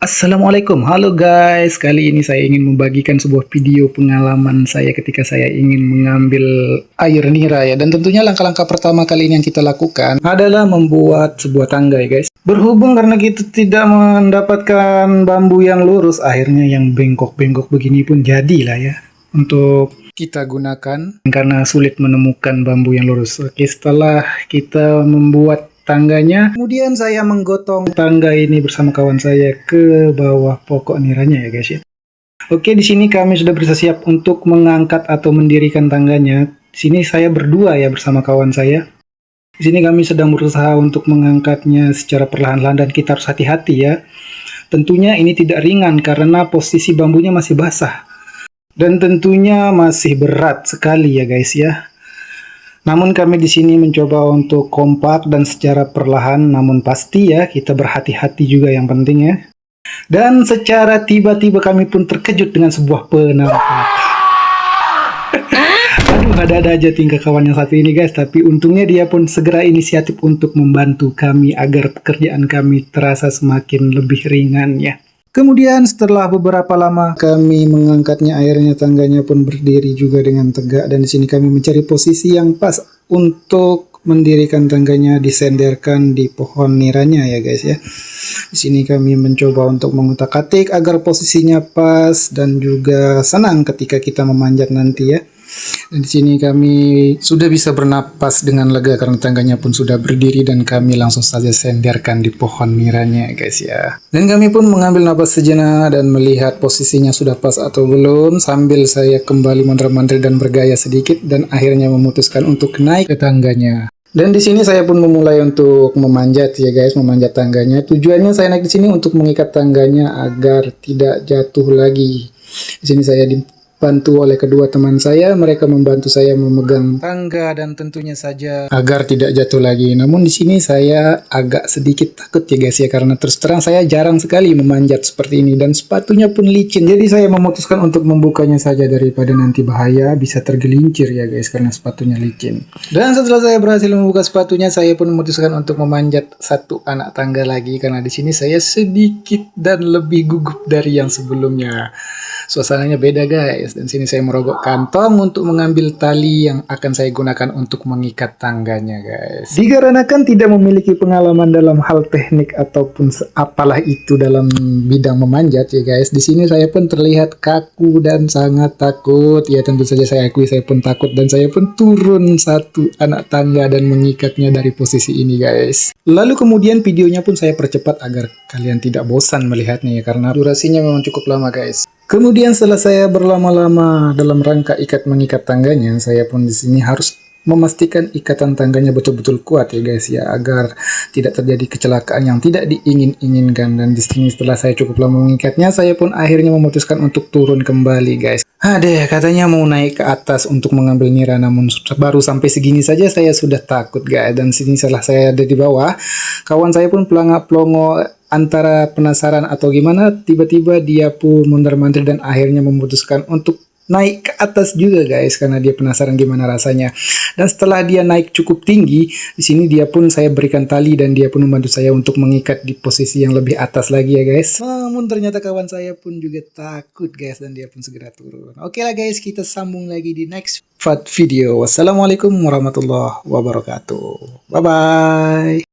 Assalamualaikum, halo guys. Kali ini saya ingin membagikan sebuah video pengalaman saya ketika saya ingin mengambil air nira ya. Dan tentunya langkah-langkah pertama kali ini yang kita lakukan adalah membuat sebuah tangga ya guys. Berhubung karena kita tidak mendapatkan bambu yang lurus, akhirnya yang bengkok-bengkok begini pun jadilah ya untuk kita gunakan karena sulit menemukan bambu yang lurus. Oke, setelah kita membuat tangganya, kemudian saya menggotong tangga ini bersama kawan saya ke bawah pokok niranya ya guys ya. Oke, di sini kami sudah bersiap untuk mengangkat atau mendirikan tangganya. Di sini saya berdua ya bersama kawan saya. Di sini kami sedang berusaha untuk mengangkatnya secara perlahan-lahan dan kita harus hati-hati ya. Tentunya ini tidak ringan karena posisi bambunya masih basah. Dan tentunya masih berat sekali ya guys ya. Namun kami di sini mencoba untuk kompak dan secara perlahan namun pasti ya, kita berhati-hati juga yang penting ya. Dan secara tiba-tiba kami pun terkejut dengan sebuah penampakan. Aduh, ada-ada aja tingkah kawan yang satu ini guys, tapi untungnya dia pun segera inisiatif untuk membantu kami agar pekerjaan kami terasa semakin lebih ringan ya. Kemudian setelah beberapa lama kami mengangkatnya, akhirnya tangganya pun berdiri juga dengan tegak, dan di sini kami mencari posisi yang pas untuk mendirikan tangganya, disenderkan di pohon niranya ya guys ya. Di sini kami mencoba untuk mengutak-atik agar posisinya pas dan juga senang ketika kita memanjat nanti ya. Dan di sini kami sudah bisa bernapas dengan lega karena tangganya pun sudah berdiri dan kami langsung saja senderkan di pohon niranya guys ya. Dan kami pun mengambil napas sejenak dan melihat posisinya sudah pas atau belum, sambil saya kembali mondar-mandir dan bergaya sedikit dan akhirnya memutuskan untuk naik ke tangganya. Dan di sini saya pun memulai untuk memanjat ya guys, memanjat tangganya. Tujuannya saya naik di sini untuk mengikat tangganya agar tidak jatuh lagi. Di sini saya dibantu oleh kedua teman saya, mereka membantu saya memegang tangga dan tentunya saja agar tidak jatuh lagi. Namun di sini saya agak sedikit takut ya guys ya, karena terus terang saya jarang sekali memanjat seperti ini dan sepatunya pun licin. Jadi saya memutuskan untuk membukanya saja daripada nanti bahaya bisa tergelincir ya guys karena sepatunya licin. Dan setelah saya berhasil membuka sepatunya, saya pun memutuskan untuk memanjat satu anak tangga lagi karena di sini saya sedikit dan lebih gugup dari yang sebelumnya. Suasananya beda guys. Dan sini saya merogoh kantong untuk mengambil tali yang akan saya gunakan untuk mengikat tangganya guys. Dikarenakan tidak memiliki pengalaman dalam hal teknik ataupun apalah itu dalam bidang memanjat ya guys. Di sini saya pun terlihat kaku dan sangat takut. Ya tentu saja saya akui saya pun takut dan saya pun turun satu anak tangga dan mengikatnya dari posisi ini guys. Lalu kemudian videonya pun saya percepat agar kalian tidak bosan melihatnya ya, karena durasinya memang cukup lama guys. Kemudian setelah saya berlama-lama dalam rangka mengikat tangganya, saya pun di sini harus memastikan ikatan tangganya betul-betul kuat ya guys ya, agar tidak terjadi kecelakaan yang tidak diinginkan. Dan di sini setelah saya cukup lama mengikatnya, saya pun akhirnya memutuskan untuk turun kembali guys. Adeh, katanya mau naik ke atas untuk mengambil nira, namun baru sampai segini saja saya sudah takut guys. Dan sini setelah saya ada di bawah, kawan saya pun pelongo antara penasaran atau gimana, tiba-tiba dia pun mondar-mandir dan akhirnya memutuskan untuk naik ke atas juga guys karena dia penasaran gimana rasanya. Dan setelah dia naik cukup tinggi, di sini dia pun saya berikan tali dan dia pun membantu saya untuk mengikat di posisi yang lebih atas lagi ya guys. Namun ternyata kawan saya pun juga takut guys dan dia pun segera turun. Oke lah guys, kita sambung lagi di next video. Wassalamualaikum warahmatullahi wabarakatuh. Bye bye.